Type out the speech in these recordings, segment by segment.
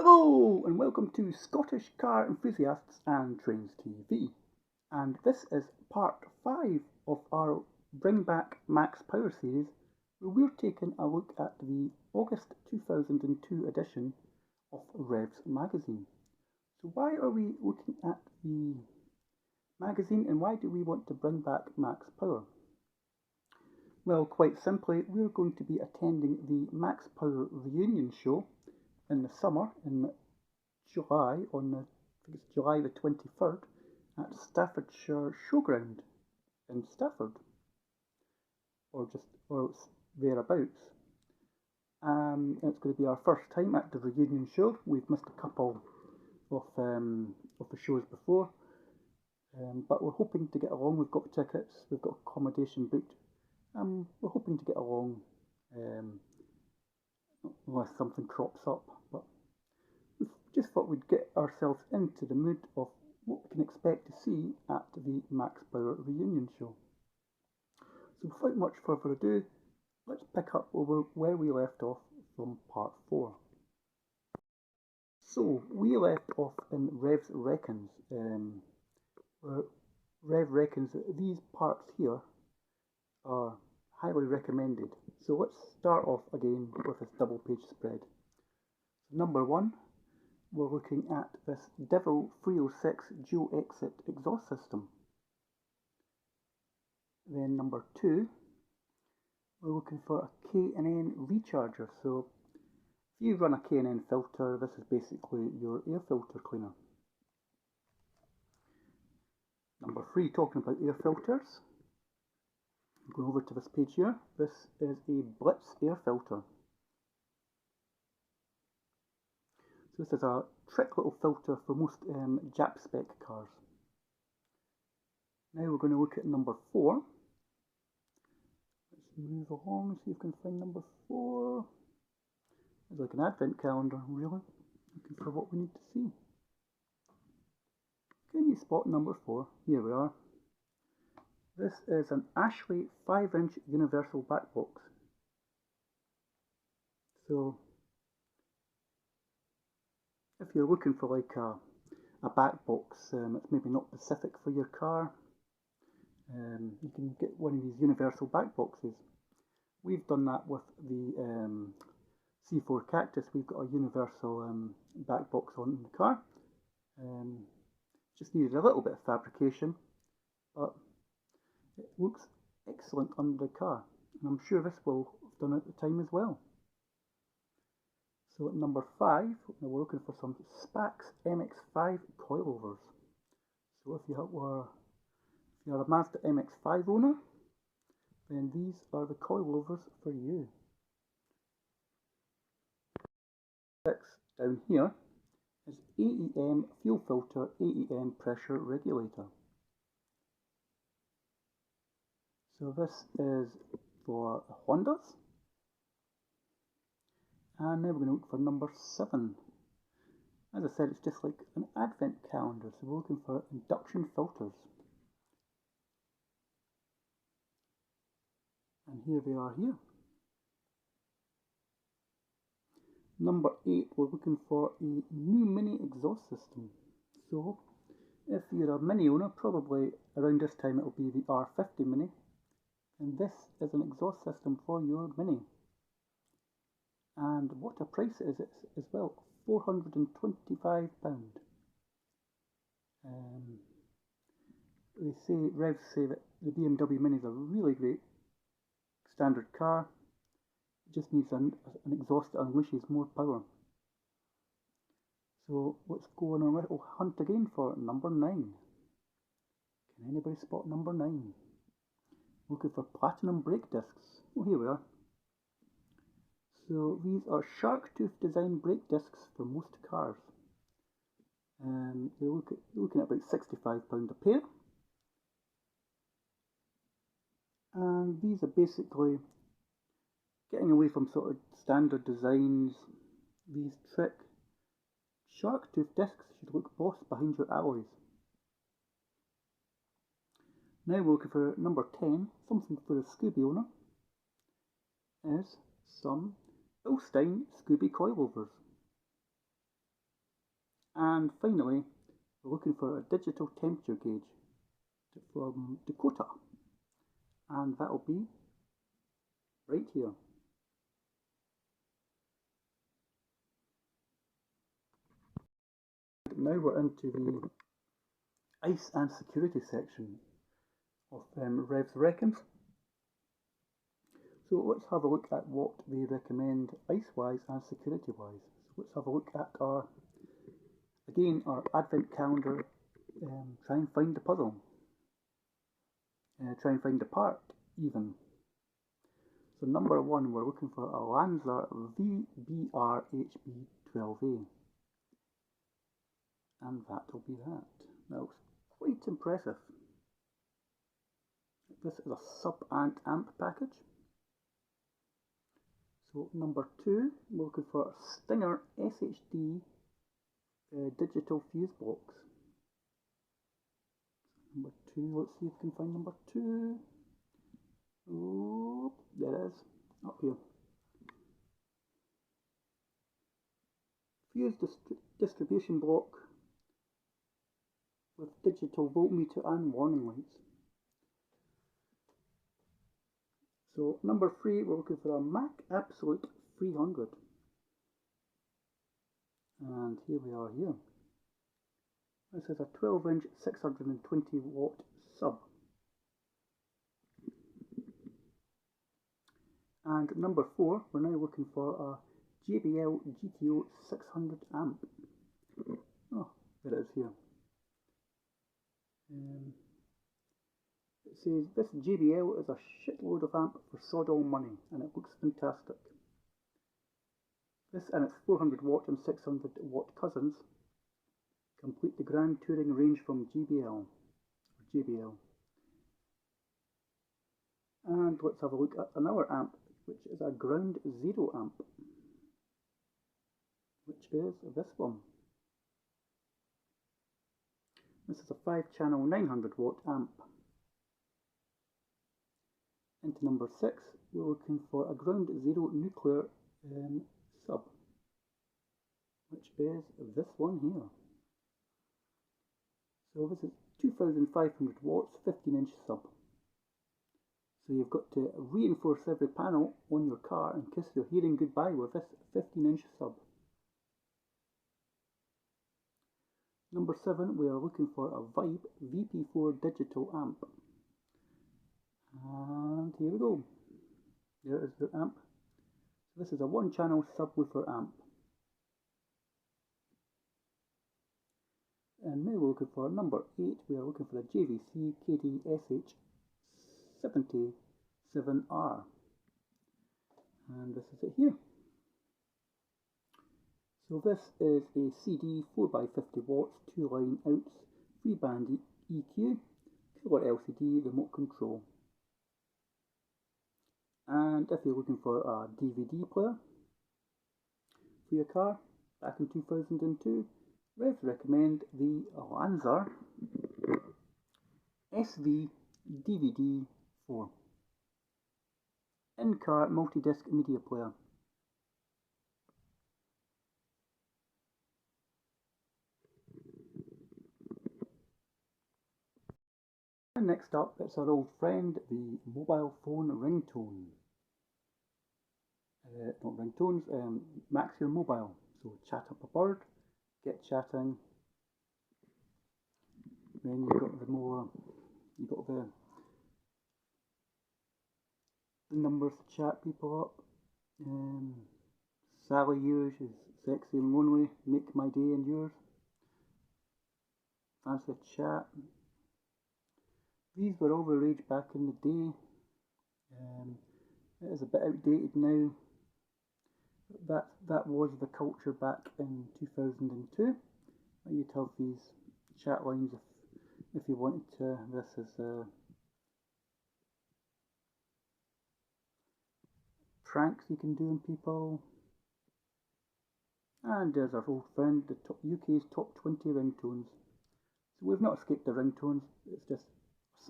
Hello and welcome to Scottish Car Enthusiasts and Trains TV. And this is part 5 of our Bring Back Max Power series, where we're taking a look at the August 2002 edition of Revs Magazine. So why are we looking at the magazine and why do we want to bring back Max Power? Well, quite simply, we're going to be attending the Max Power reunion show in the summer, in July, I think it's July the 23rd, at Staffordshire Showground in Stafford, or thereabouts. It's going to be our first time at the reunion show. We've missed a couple of the shows before, but we're hoping to get along. We've got tickets, we've got accommodation booked, and we're hoping to get along unless something crops up. But we just thought we'd get ourselves into the mood of what we can expect to see at the Max Power reunion show. So without much further ado, let's pick up over where we left off from part 4. So we left off in Revs Reckons, where Revs Reckons that these parts here are highly recommended. So let's start off again with this double page spread. So number 1, we're looking at this Devil 306 dual exit exhaust system. Then number 2, we're looking for a K&N recharger. So if you run a K&N filter, this is basically your air filter cleaner. Number 3, talking about air filters. Going over to this page here, this is a Blitz air filter. So this is a trick little filter for most Jap spec cars. Now we're going to look at number 4. Let's move along and see if we can find number 4. It's like an advent calendar, really. Looking for what we need to see. Can you spot number 4? Here we are. This is an Ashley 5-inch universal backbox. So if you're looking for like a backbox that's maybe not specific for your car, you can get one of these universal backboxes. We've done that with the C4 Cactus. We've got a universal backbox on the car. Just needed a little bit of fabrication, but it looks excellent under the car, and I'm sure this will have done at the time as well. So at number 5, we're looking for some Spax MX-5 coilovers. So if you're a Mazda MX-5 owner, then these are the coilovers for you. Next down here is AEM fuel filter AEM pressure regulator. So this is for Hondas. And now we're going to look for number 7. As I said, it's just like an advent calendar, so we're looking for induction filters. And here they are here. Number 8, we're looking for a new Mini exhaust system. So if you're a Mini owner, probably around this time it will be the R50 Mini. And this is an exhaust system for your Mini. And what a price it is as well, £425. Revs say that the BMW Mini is a really great standard car. It just needs an exhaust that unleashes more power. So let's go on a little hunt again for number 9. Can anybody spot number 9? Looking for platinum brake discs. Oh, here we are. So these are shark tooth design brake discs for most cars. They're looking at about £65 a pair. And these are basically getting away from sort of standard designs. These trick shark tooth discs should look bossed behind your alloys. Now we're looking for number 10, something for a Scooby owner, is some Bilstein Scooby coilovers. And finally, we're looking for a digital temperature gauge from Dakota, and that'll be right here. Now we're into the ice and security section of Revs Reckons. So let's have a look at what they recommend ice-wise and security-wise. So let's have a look at our advent calendar. Try and find the puzzle. Try and find the part, even. So number 1, we're looking for a Lanza VBR-HB12A. And that'll be that. That looks quite impressive. This is a sub and amp package. So number 2, we're looking for a Stinger SHD digital fuse box. Number 2, let's see if we can find number 2. Oh, there it is, up here. Fuse distribution block with digital voltmeter and warning lights. So number 3, we're looking for a Mac Absolute 300. And here we are here. This is a 12-inch 620 watt sub. And number 4, we're now looking for a JBL GTO 600 amp. Oh, there it is here. It says this JBL is a shitload of amp for sod all money, and it looks fantastic. This and its 400 watt and 600 watt cousins complete the grand touring range from JBL. And let's have a look at another amp, which is a Ground Zero amp, which is this one. This is a 5-channel 900 watt amp. Into number 6, we're looking for a Ground Zero nuclear sub, which is this one here. So this is 2500 watts, 15-inch sub. So you've got to reinforce every panel on your car and kiss your hearing goodbye with this 15-inch sub. Number 7, we are looking for a Vibe VP4 digital amp. And here we go. There is the amp. So this is a 1-channel subwoofer amp. And now we're looking for number 8. We are looking for the JVC KD-SH77R. And this is it here. So this is a CD 4x50 watts, 2-line outs, 3-band EQ, colour LCD, remote control. And if you're looking for a DVD player for your car, back in 2002, Revs recommend the Lanza SV DVD 4 in-car multi-disc media player. And next up, it's our old friend, the mobile phone ringtone. Not ringtones, Max Your Mobile. So chat up a bird, get chatting. Then you've got the numbers to chat people up. Sally Hughes is sexy and lonely, make my day and yours. Fancy a chat. These were all the rage back in the day. It is a bit outdated now. That was the culture back in 2002. You'd have these chat lines if you wanted to. This is pranks you can do on people. And there's our old friend, the UK's top 20 ringtones. So we've not escaped the ringtones, it's just a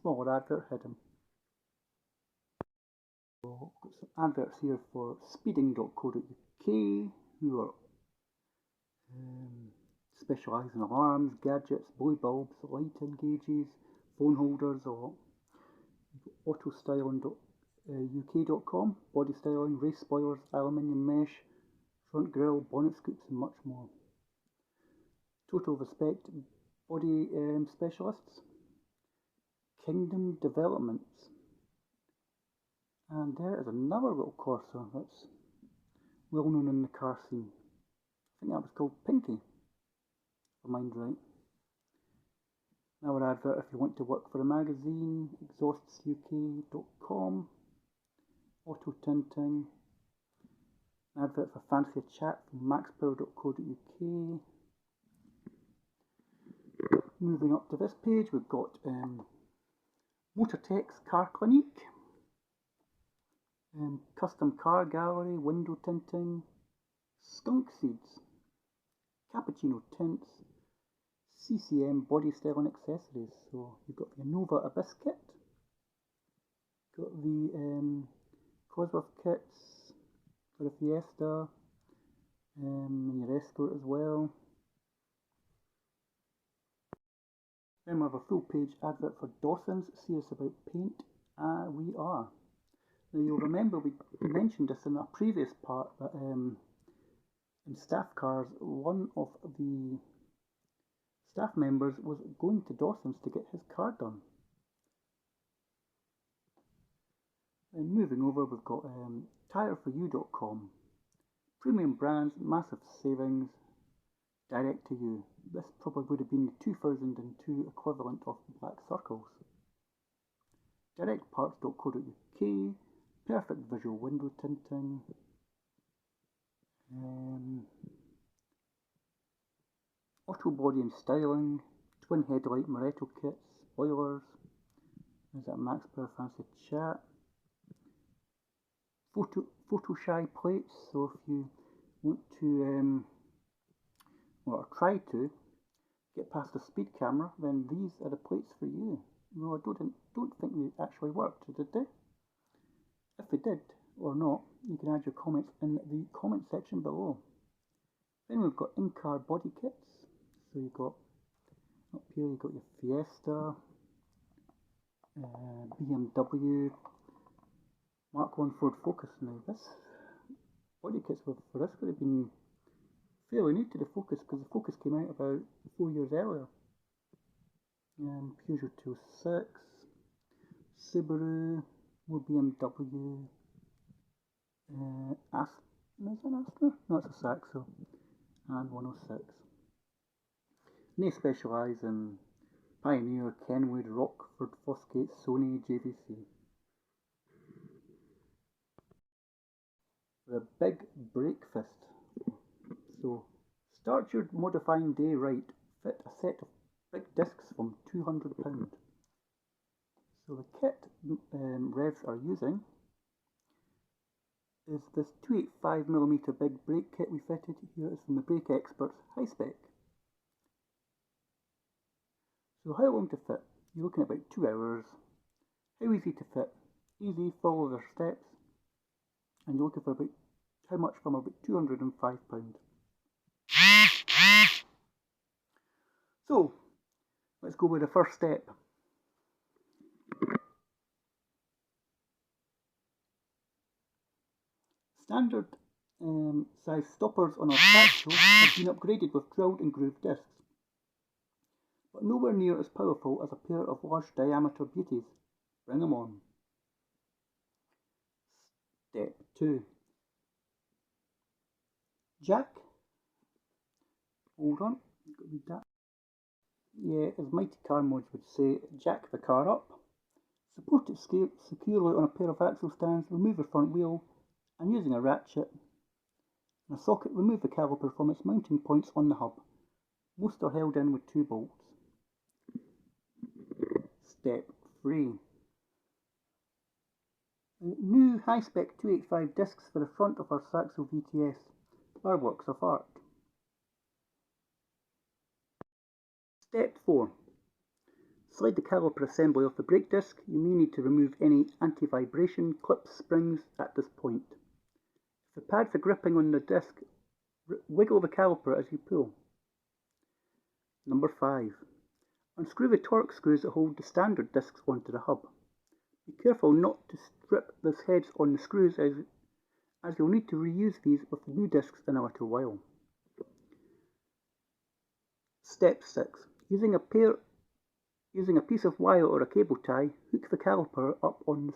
smaller advert hidden. So got some adverts here for speeding.co.uk, who are specialise in alarms, gadgets, boy bulbs, lighting gauges, phone holders, or autostyling.uk.com, body styling, race spoilers, aluminium mesh, front grille, bonnet scoops and much more. Total Respect body specialists, Kingdom Developments, and there is another little Corsa that's well known in the car scene. I think that was called Pinky, if I mind right. Now an advert if you want to work for a magazine, exhaustsuk.com, auto tinting, an advert for fancy a chat from maxpower.co.uk. Moving up to this page, we've got Motortech's Car Clinique, Custom Car Gallery, window tinting, Skunk Seeds, Cappuccino Tints, CCM body styling accessories. So you've got the Innova Abyss kit, got the Cosworth kits for the Fiesta, and your Escort as well. Then we have a full page advert for Dawson's, serious about paint. We are. Now you'll remember we mentioned this in a previous part that in staff cars, one of the staff members was going to Dawson's to get his car done. And moving over, we've got tireforyou.com. Premium brands, massive savings, direct to you. This probably would have been the 2002 equivalent of Black Circles. Directparts.co.uk, perfect visual window tinting, auto body and styling, twin headlight Moretto kits, spoilers, there's that Max Power Fancy Chat, photo shy plates, so if you want to or try to get past the speed camera, then these are the plates for you. No, I don't think they actually worked, did they? If they did or not, you can add your comments in the comment section below. Then we've got in-car body kits. So you've got up here, you've got your Fiesta, BMW, Mark 1 Ford Focus. Now this body kits for this would have been fairly new to the Focus because the Focus came out about 4 years earlier. Peugeot 206, Subaru, more BMW, Astra, is it an Astra? No, it's a Saxo, and 106. And they specialise in Pioneer, Kenwood, Rockford, Fosgate, Sony, JVC. The Big Breakfast. So, start your modifying day right. Fit a set of big discs from £200. So the kit Revs are using is this 285mm big brake kit we fitted. Here is from the Brake Experts High Spec. So how long to fit? You're looking at about 2 hours. How easy to fit? Easy, follow their steps. And you're looking for about, how much from about £205. So, let's go with the first step. Standard size stoppers on our Saxo have been upgraded with drilled and grooved discs, but nowhere near as powerful as a pair of large diameter beauties. Bring them on. Step 2. Jack. Hold on, I've got to read that. Yeah, as Mighty Car Mods would say, jack the car up. Support it securely on a pair of axle stands, remove the front wheel, and using a ratchet and a socket, remove the caliper from its mounting points on the hub. Most are held in with 2 bolts. Step 3. New high-spec 285 discs for the front of our Saxo VTS are works of art. Step 4. Slide the caliper assembly off the brake disc. You may need to remove any anti-vibration clip springs at this point. If the pads are gripping on the disc, wiggle the caliper as you pull. Number 5. Unscrew the torque screws that hold the standard discs onto the hub. Be careful not to strip the heads on the screws as you'll need to reuse these with the new discs in a little while. Step 6. Using a piece of wire or a cable tie, hook the caliper up on the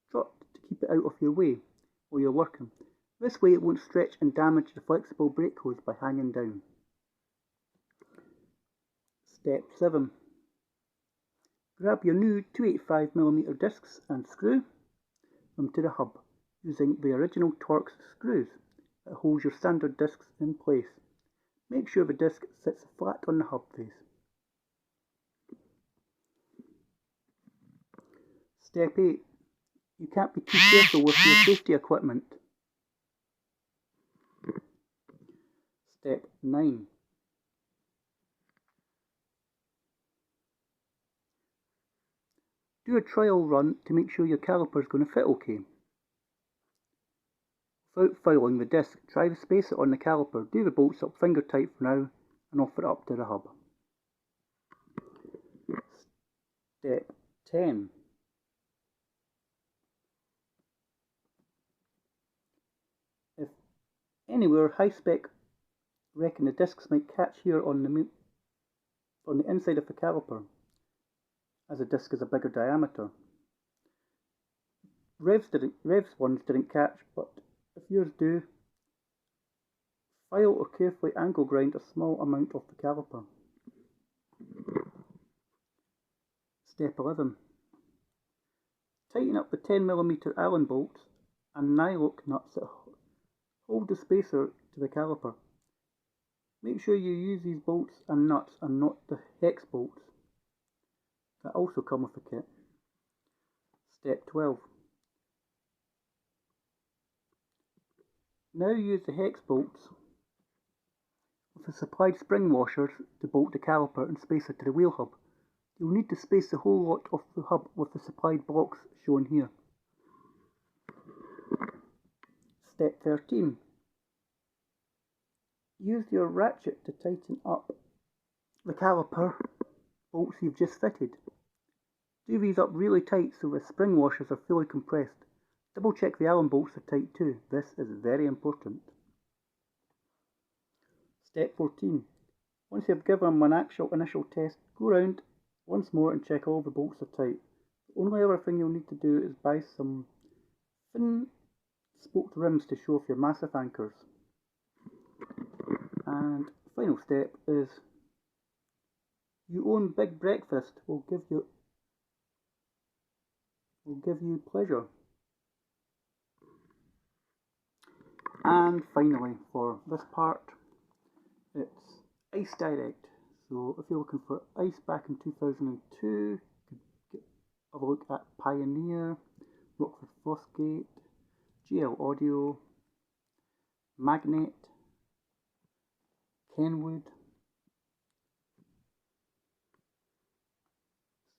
strut to keep it out of your way while you're working. This way it won't stretch and damage the flexible brake hose by hanging down. Step 7. Grab your new 285mm discs and screw them to the hub using the original Torx screws that hold your standard discs in place. Make sure the disc sits flat on the hub face. Step 8. You can't be too careful with your safety equipment. Step 9. Do a trial run to make sure your caliper is going to fit okay. Without fouling the disc, try the spacer on the caliper, do the bolts up finger tight for now and offer it up to the hub. Step 10. If anywhere high spec reckon the discs might catch here on the inside of the caliper, as the disc is a bigger diameter. Revs ones didn't catch, but if yours do, file or carefully angle grind a small amount of the caliper. Step 11. Tighten up the 10mm Allen bolts and nylock nuts that hold the spacer to the caliper. Make sure you use these bolts and nuts and not the hex bolts that also come with the kit. Step 12. Now use the hex bolts with the supplied spring washers to bolt the caliper and spacer to the wheel hub. You'll need to space the whole lot of the hub with the supplied blocks shown here. Step 13. Use your ratchet to tighten up the caliper bolts you've just fitted. Do these up really tight so the spring washers are fully compressed. Double check the Allen bolts are tight too. This is very important. Step 14. Once you've given them an actual initial test, go around once more and check all the bolts are tight. The only other thing you'll need to do is buy some thin spoked rims to show off your massive anchors. And final step is you own Big Breakfast will give you pleasure. And finally, for this part, it's Ice Direct. So if you're looking for ice back in 2002, you could have a look at Pioneer, Rockford Fosgate, GL Audio, Magnet, Kenwood.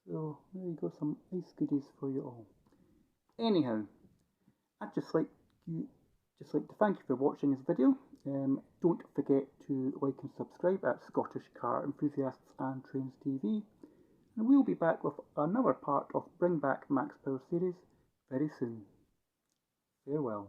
So there you go, some ice goodies for you all. Anyhow, I'd just like to thank you for watching this video. Don't forget to like and subscribe at Scottish Car Enthusiasts and Trains TV. And we'll be back with another part of Bring Back Max Power series very soon. Farewell.